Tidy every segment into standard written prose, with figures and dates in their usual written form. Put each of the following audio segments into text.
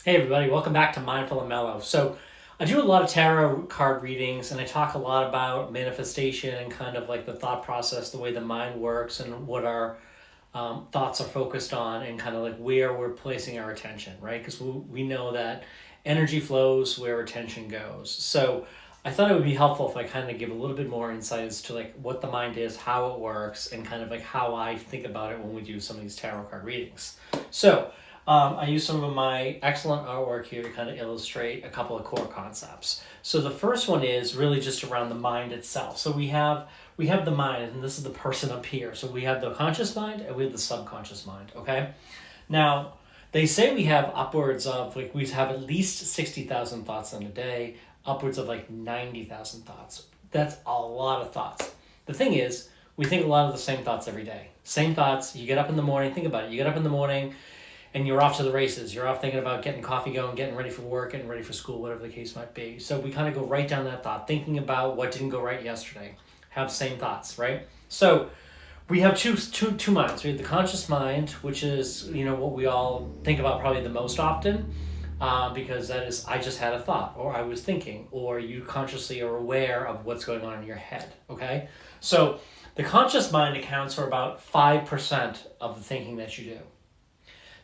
Hey everybody, welcome back to Mindful and Mellow. So, I do a lot of tarot card readings and I talk a lot about manifestation and kind of like the thought process, the way the mind works, and what our thoughts are focused on, and kind of like where we're placing our attention, right? Because we know that energy flows where attention goes. So, I thought it would be helpful if I kind of give a little bit more insight as to like what the mind is, how it works, and kind of like how I think about it when we do some of these tarot card readings. So, I use some of my excellent artwork here to kind of illustrate a couple of core concepts. So the first one is really just around the mind itself. So we have the mind, and this is the person up here. So we have the conscious mind and we have the subconscious mind. Okay, now they say we have upwards of like we have at least 60,000 thoughts in a day, upwards of like 90,000 thoughts. That's a lot of thoughts. The thing is, we think a lot of the same thoughts every day. Same thoughts. You get up in the morning. Think about it. You get up in the morning and you're off to the races. You're off thinking about getting coffee going, getting ready for work, getting ready for school, whatever the case might be. So we kind of go right down that thought, thinking about what didn't go right yesterday. Have same thoughts, right? So we have two minds. We have the conscious mind, which is what we all think about probably the most often, because that is I just had a thought, or I was thinking, or you consciously are aware of what's going on in your head. Okay, so the conscious mind accounts for about 5% of the thinking that you do.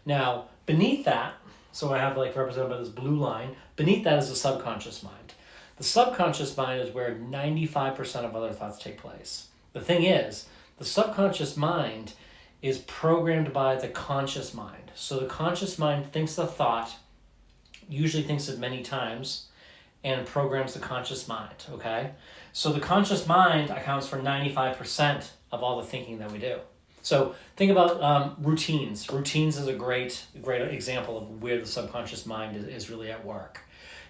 Now, beneath that, so I have like represented by this blue line, beneath that is the subconscious mind. The subconscious mind is where 95% of other thoughts take place. The thing is, the subconscious mind is programmed by the conscious mind. So the conscious mind thinks the thought, usually thinks it many times, and programs the conscious mind, okay? So the conscious mind accounts for 95% of all the thinking that we do. So think about routines. Routines is a great example of where the subconscious mind is really at work.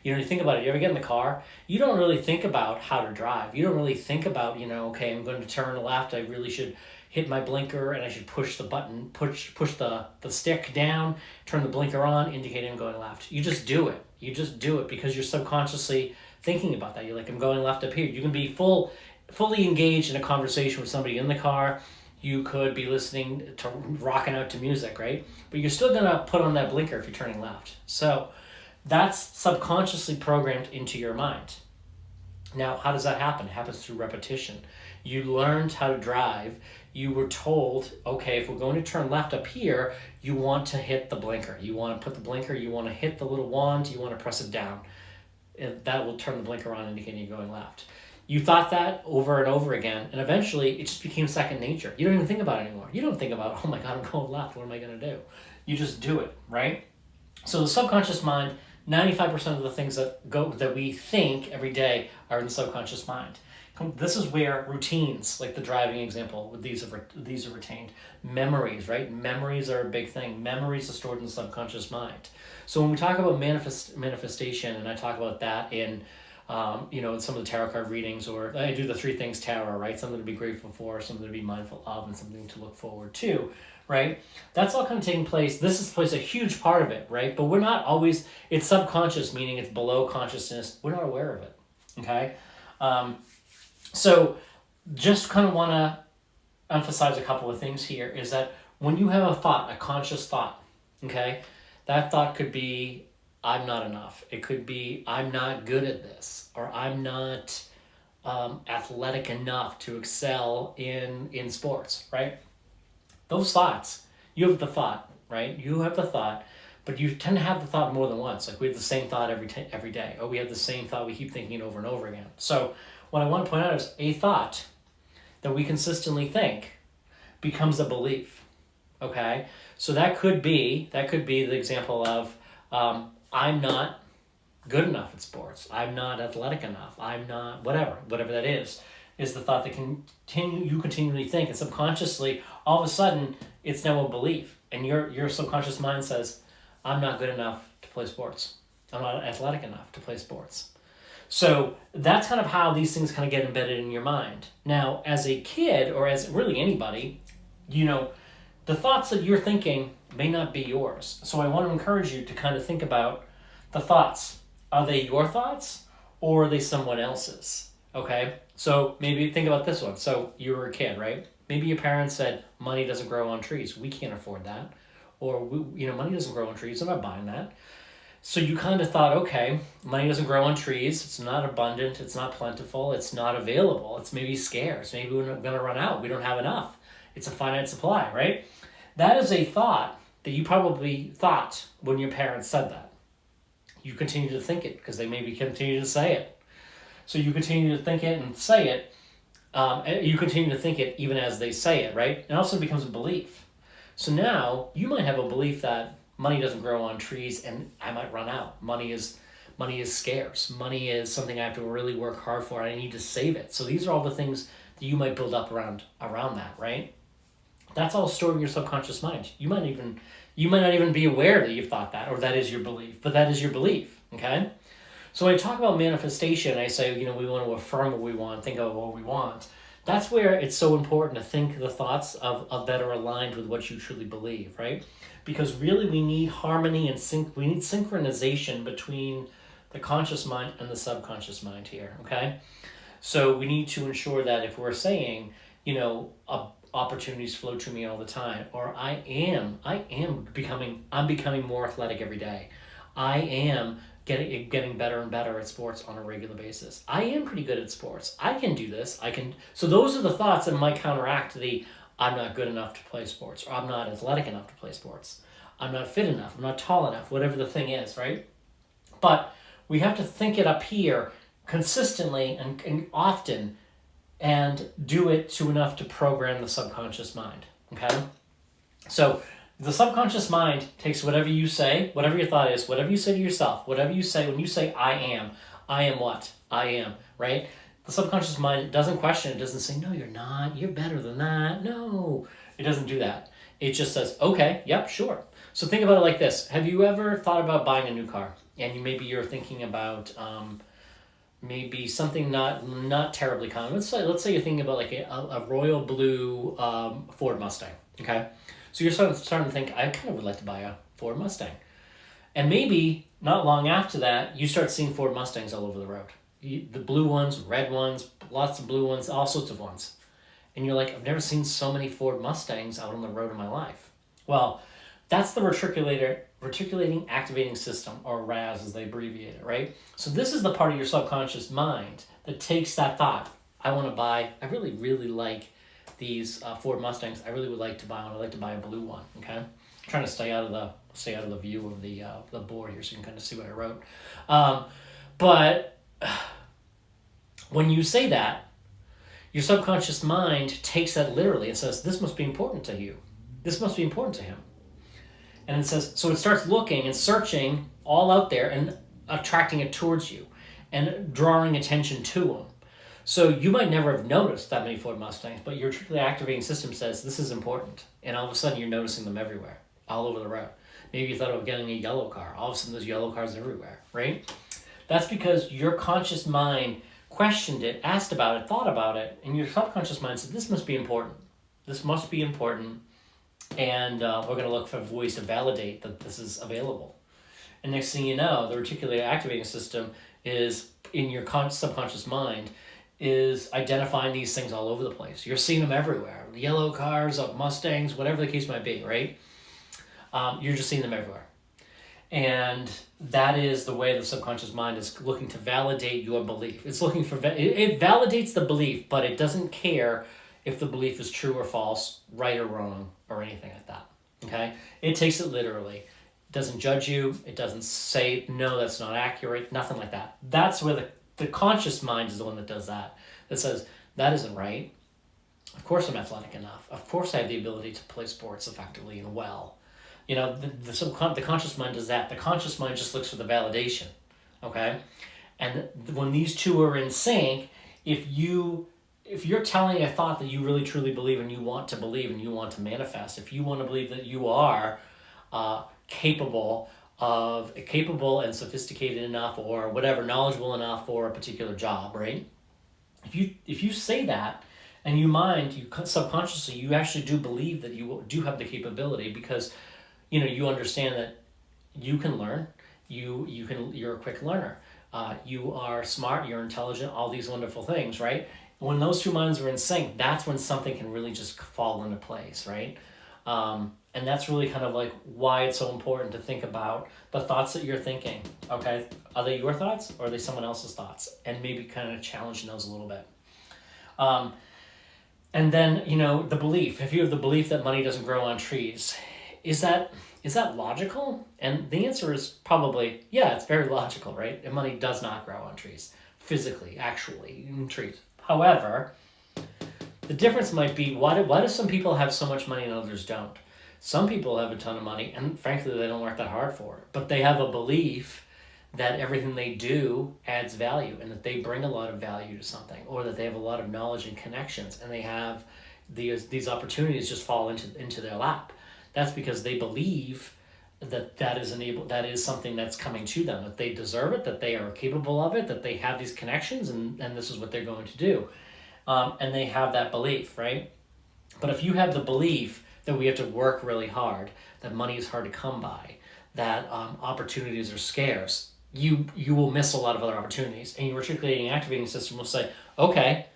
You think about it. You ever get in the car? You don't really think about how to drive. You don't really think about, okay, I'm going to turn left. I really should hit my blinker and I should push the button, push the stick down, turn the blinker on, indicating I'm going left. You just do it. You just do it because you're subconsciously thinking about that. You're like, I'm going left up here. You can be fully engaged in a conversation with somebody in the car. You could be listening to rocking out to music, right? But you're still going to put on that blinker if you're turning left. So that's subconsciously programmed into your mind. Now, how does that happen? It happens through repetition. You learned how to drive. You were told, okay, if we're going to turn left up here, you want to hit the blinker. You want to put the blinker, you want to hit the little wand, you want to press it down. And that will turn the blinker on, indicating you're going left. You thought that over and over again, and eventually it just became second nature. You don't even think about it anymore. You don't think about, oh my God, I'm going left. What am I going to do? You just do it, right? So the subconscious mind, 95% of the things that we think every day are in the subconscious mind. This is where routines, like the driving example, these are retained. Memories, right? Memories are a big thing. Memories are stored in the subconscious mind. So when we talk about manifestation, and I talk about that in some of the tarot card readings, or I do the 3 things tarot, right? Something to be grateful for, something to be mindful of, and something to look forward to, right? That's all kind of taking place. This plays a huge part of it, right? But we're not always, it's subconscious, meaning it's below consciousness. We're not aware of it, okay? So just kind of want to emphasize a couple of things here is that when you have a thought, a conscious thought, okay, that thought could be, I'm not enough. It could be, I'm not good at this, or I'm not athletic enough to excel in sports, right? Those thoughts, you have the thought, right? You have the thought, but you tend to have the thought more than once. Like we have the same thought every day, or we have the same thought, we keep thinking it over and over again. So what I want to point out is a thought that we consistently think becomes a belief, okay? So that could be the example of, I'm not good enough at sports. I'm not athletic enough. I'm not whatever that is the thought that you continually think, and subconsciously, all of a sudden, it's now a belief, and your subconscious mind says, I'm not good enough to play sports. I'm not athletic enough to play sports. So that's kind of how these things kind of get embedded in your mind. Now, as a kid, or as really anybody, the thoughts that you're thinking may not be yours. So I want to encourage you to kind of think about the thoughts. Are they your thoughts, or are they someone else's? Okay? So maybe think about this one. So you were a kid, right? Maybe your parents said, money doesn't grow on trees. We can't afford that. Or, money doesn't grow on trees. I'm not buying that. So you kind of thought, okay, money doesn't grow on trees. It's not abundant. It's not plentiful. It's not available. It's maybe scarce. Maybe we're going to run out. We don't have enough. It's a finite supply, right? That is a thought that you probably thought when your parents said that. You continue to think it because they maybe continue to say it. So you continue to think it and say it. You continue to think it even as they say it, right? It also becomes a belief. So now you might have a belief that money doesn't grow on trees and I might run out. Money is scarce. Money is something I have to really work hard for. I need to save it. So these are all the things that you might build up around that, right? That's all stored in your subconscious mind. You might not even be aware that you've thought that or that is your belief, but that is your belief, okay? So when I talk about manifestation, I say, we want to affirm what we want, think of what we want. That's where it's so important to think the thoughts of that are aligned with what you truly believe, right? Because really we need harmony and we need synchronization between the conscious mind and the subconscious mind here, okay? So we need to ensure that if we're saying, opportunities flow to me all the time, or I'm becoming more athletic every day. I am getting better and better at sports on a regular basis. I am pretty good at sports. I can do this. So those are the thoughts that might counteract the I'm not good enough to play sports, or I'm not athletic enough to play sports. I'm not fit enough. I'm not tall enough, whatever the thing is, right? But we have to think it up here consistently and often and do it to enough to program the subconscious mind, okay? So the subconscious mind takes whatever you say, whatever your thought is, whatever you say to yourself, whatever you say, when you say I am what? I am, right? The subconscious mind doesn't question, it doesn't say, no, you're not, you're better than that, no. It doesn't do that. It just says, okay, yep, sure. So think about it like this. Have you ever thought about buying a new car? And maybe you're thinking about maybe something not terribly common. Let's say you're thinking about like a royal blue Ford Mustang, okay? So you're starting to think, I kind of would like to buy a Ford Mustang. And maybe not long after that, you start seeing Ford Mustangs all over the road. The blue ones, red ones, lots of blue ones, all sorts of ones. And you're like, I've never seen so many Ford Mustangs out on the road in my life. Well, that's the reticulating activating system, or RAS as they abbreviate it, right? So this is the part of your subconscious mind that takes that thought. I really, really like these Ford Mustangs. I really would like to buy one. I'd like to buy a blue one, okay? I'm trying to stay out of the view of the board here so you can kind of see what I wrote. But when you say that, your subconscious mind takes that literally and says, this must be important to you. This must be important to him. And it says, so it starts looking and searching all out there and attracting it towards you and drawing attention to them. So you might never have noticed that many Ford Mustangs, but your reticulating activating system says this is important. And all of a sudden you're noticing them everywhere, all over the road. Maybe you thought of getting a yellow car. All of a sudden there's yellow cars everywhere, right? That's because your conscious mind questioned it, asked about it, thought about it, and your subconscious mind said, this must be important. This must be important. And we're going to look for ways to validate that this is available. And next thing you know, the reticulating activating system is in your subconscious mind is identifying these things all over the place. You're seeing them everywhere. Yellow cars, Mustangs, whatever the case might be, right? You're just seeing them everywhere. And that is the way the subconscious mind is looking to validate your belief. It's looking for, it validates the belief, but it doesn't care if the belief is true or false, right or wrong, or anything like that, okay? It takes it literally. It doesn't judge you. It doesn't say, no, that's not accurate, nothing like that. That's where the conscious mind is the one that does that. That says, that isn't right. Of course I'm athletic enough. Of course I have the ability to play sports effectively and well. The conscious mind does that. The conscious mind just looks for the validation, okay? And when these two are in sync, if you're telling a thought that you really truly believe and you want to believe and you want to manifest, if you want to believe that you are capable and sophisticated enough or whatever, knowledgeable enough for a particular job, right? If you say that and you subconsciously, you actually do believe that you do have the capability because you understand that you can learn, you're a quick learner, you are smart, you're intelligent, all these wonderful things, right? When those two minds are in sync, that's when something can really just fall into place, right? And that's really kind of like why it's so important to think about the thoughts that you're thinking. Okay, are they your thoughts or are they someone else's thoughts? And maybe kind of challenging those a little bit. And then, the belief. If you have the belief that money doesn't grow on trees, is that logical? And the answer is probably, yeah, it's very logical, right? And money does not grow on trees, physically, actually, in trees. However, the difference might be, why do some people have so much money and others don't? Some people have a ton of money, and frankly, they don't work that hard for it. But they have a belief that everything they do adds value and that they bring a lot of value to something, or that they have a lot of knowledge and connections, and they have these opportunities just fall into their lap. That's because they believe that is something that's coming to them, that they deserve it, that they are capable of it, that they have these connections, and this is what they're going to do. And they have that belief, right? But if you have the belief that we have to work really hard, that money is hard to come by, that opportunities are scarce, you will miss a lot of other opportunities. And your reticulating activating system will say, okay,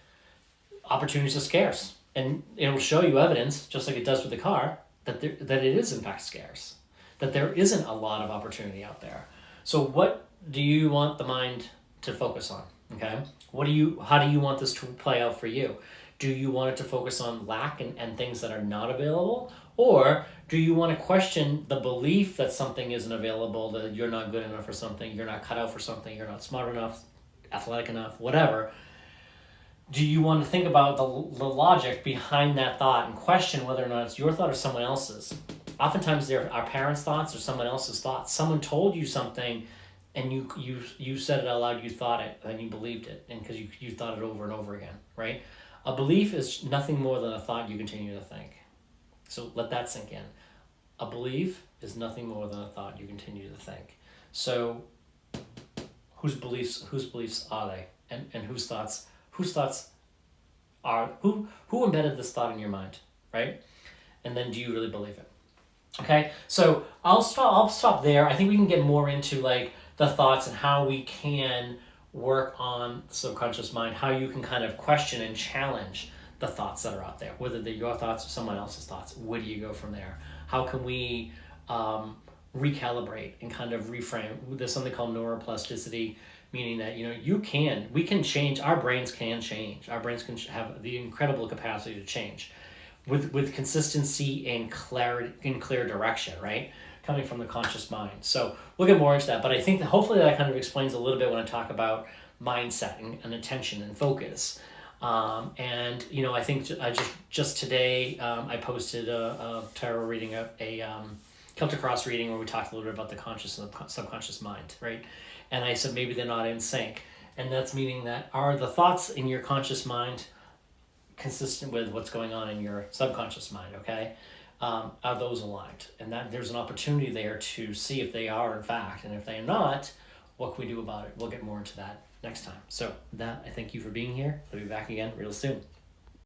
opportunities are scarce. And it'll show you evidence, just like it does with the car, that it is in fact scarce, that there isn't a lot of opportunity out there. So what do you want the mind to focus on? Okay, how do you want this to play out for you? Do you want it to focus on lack and things that are not available? Or do you want to question the belief that something isn't available, that you're not good enough for something, you're not cut out for something, you're not smart enough, athletic enough, whatever? Do you want to think about the logic behind that thought and question whether or not it's your thought or someone else's? Oftentimes they're our parents' thoughts or someone else's thoughts. Someone told you something and you said it out loud, you thought it, and you believed it, and because you thought it over and over again, right? A belief is nothing more than a thought you continue to think. So let that sink in. A belief is nothing more than a thought you continue to think. So whose beliefs are they? And whose thoughts are, who embedded this thought in your mind, right? And then do you really believe it? Okay, so I'll stop there. I think we can get more into like the thoughts and how we can work on the subconscious mind, how you can kind of question and challenge the thoughts that are out there, whether they're your thoughts or someone else's thoughts. Where do you go from there? How can we recalibrate and kind of reframe? There's something called neuroplasticity, meaning that we can change. Our brains can change. Our brains can have the incredible capacity to change with consistency and clarity, in clear direction, right? Coming from the conscious mind. So we'll get more into that, but I think that hopefully that kind of explains a little bit when I talk about mindset and attention and focus. And I think I just today I posted a tarot reading, a Celtic Cross reading, where we talked a little bit about the conscious and the subconscious mind, right? And I said maybe they're not in sync, and that's meaning that are the thoughts in your conscious mind consistent with what's going on in your subconscious mind? Okay, are those aligned? And that there's an opportunity there to see if they are in fact, and if they are not, what can we do about it? We'll get more into that next time. So with that, I thank you for being here. I'll be back again real soon.